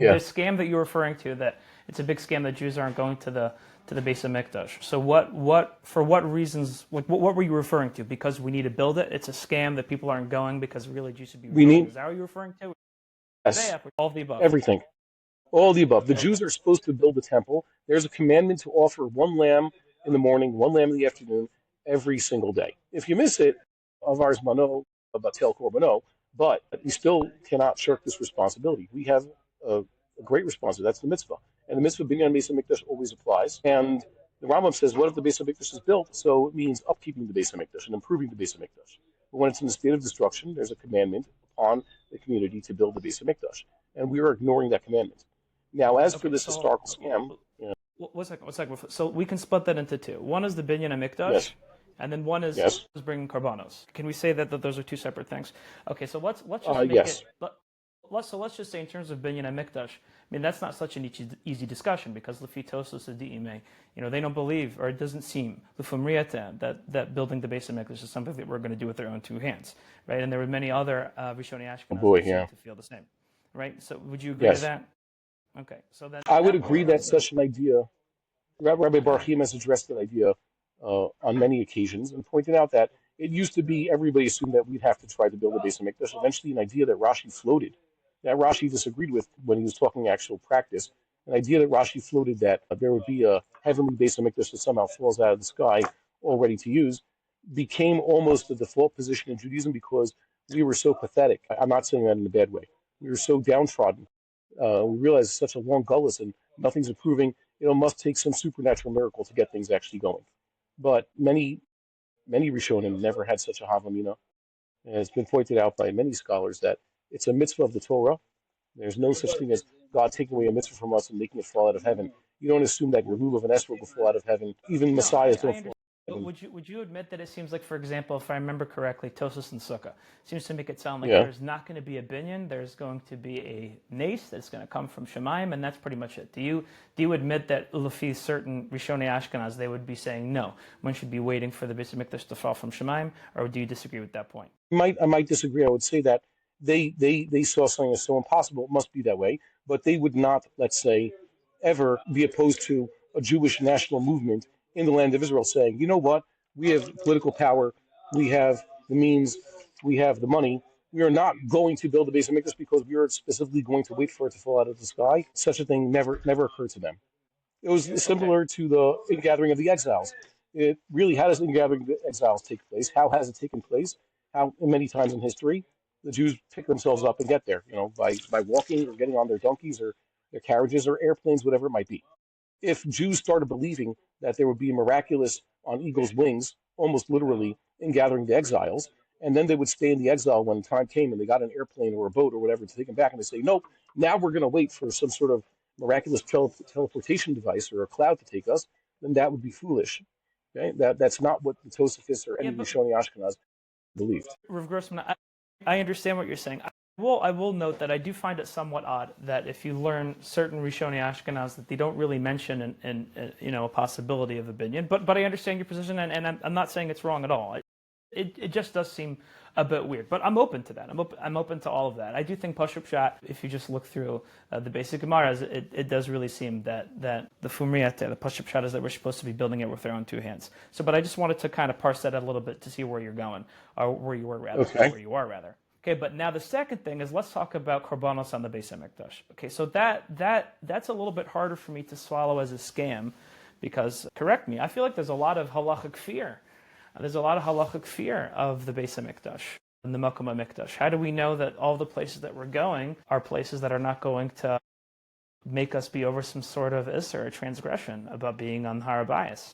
The Yeah. scam that you're referring to, that it's a big scam that Jews aren't going to the Beis Hamikdash. So for what reasons, what were you referring to? Because we need to build it? It's a scam that people aren't going because really Jews should be We rebuilding. need, Is that what you're referring to? yes, All of the above. everything. All the above. The Okay. Jews are supposed to build the temple. There's a commandment to offer one lamb in the morning, one lamb in the afternoon, every single day. If you miss it, avars mano, batel korбано, but you still cannot shirk this responsibility. We have a great responsibility. That's the mitzvah. And the mitzvah binyan Beis Hamikdash always applies. And the Rambam says, what if the Beis Hamikdash is built? So it means upkeeping the Beis Hamikdash and improving the Beis Hamikdash. But when it's in a state of destruction, there's a commandment upon the community to build the Beis Hamikdash. And we are ignoring that commandment. Now, as for Okay. this So historical scam, one second. One second. So we can split that into two. One is the binyan Hamikdash, yes, and then one is yes, bringing karbanos. Can we say that those are two separate things? Okay. So let's just make yes, it. Let's just say in terms of binyan Hamikdash. I mean, that's not such an easy discussion because lefitosos adime, they don't believe, or it doesn't seem lefumriyata that building the Beis Hamikdash is something that we're going to do with our own two hands, right? And there were many other Rishonei oh Ashkenaz boy, that seem yeah, to feel the same, right? So would you agree to yes. that? Okay. So then I would that agree part. that such an idea, Rabbi Barhim has addressed that idea on many occasions and pointed out that it used to be everybody assumed that we'd have to try to build a Beis Hamikdash. Eventually, an idea that Rashi floated, that Rashi disagreed with when he was talking actual practice, an idea that Rashi floated that there would be a heavenly Beis Hamikdash that somehow falls out of the sky, all ready to use, became almost the default position in Judaism because we were so pathetic. I'm not saying that in a bad way. We were so downtrodden. We realized it's such a long gullus and nothing's improving. It must take some supernatural miracle to get things actually going. But many Rishonim never had such a Havamina. And it's been pointed out by many scholars that it's a mitzvah of the Torah. There's no such thing as God taking away a mitzvah from us and making it fall out of heaven. You don't assume that your lulav and esrog will fall out of heaven. Even No, messiahs I don't understand. fall out of But heaven. would you admit that it seems like, for example, if I remember correctly, Tosos and Sukkah seems to make it sound like Yeah. there's not going to be a binyan, there's going to be a nace that's going to come from Shemaim, and that's pretty much it. Do you admit that Lafi, certain Rishonei Ashkenaz, they would be saying no, one should be waiting for the Beis Hamikdash to fall from Shemaim, or do you disagree with that point? I might disagree. I would say that they saw something as so impossible. It must be that way. But they would not, let's say, ever be opposed to a Jewish national movement in the land of Israel saying, you know what, we have political power, we have the means, we have the money. We are not going to build a base of Mikdash because we are specifically going to wait for it to fall out of the sky. Such a thing never occurred to them. It was Okay. similar to the ingathering of the exiles. It really, how does the ingathering of the exiles take place? How has it taken place? How many times in history the Jews pick themselves up and get there, by walking or getting on their donkeys or their carriages or airplanes, whatever it might be. If Jews started believing that there would be miraculous on eagle's wings, almost literally, in gathering the exiles, and then they would stay in the exile when time came and they got an airplane or a boat or whatever to take them back, and they say, nope, now we're going to wait for some sort of miraculous teleportation device or a cloud to take us, then that would be foolish. Okay? That's not what the Tosafists or Yeah, any but Rishoni Ashkenaz believed. Rav Grossman, I understand what you're saying. I will note that I do find it somewhat odd that if you learn certain Rishoni Ashkenaz that they don't really mention a possibility of a binyan. But I understand your position, and I'm not saying it's wrong at all. It just does seem a bit weird, but I'm open to that. I'm open to all of that. I do think Pashup Shat, if you just look through the basic Gemaras, it does really seem that the Fumriyate, the Pashup Shat, is that we're supposed to be building it with our own two hands. So, but I just wanted to kind of parse that out a little bit to see where you're going, or where you were rather, Okay. where you are rather. Okay, but now the second thing is let's talk about korbanos on the Beis Hamikdash. Okay, so that's a little bit harder for me to swallow as a scam, because correct me, I feel like there's a lot of halachic fear. There's a lot of halachic fear of the Beis Hamikdash and the Makom HaMikdash. How do we know that all the places that we're going are places that are not going to make us be over some sort of isser, transgression about being on Har HaBayis?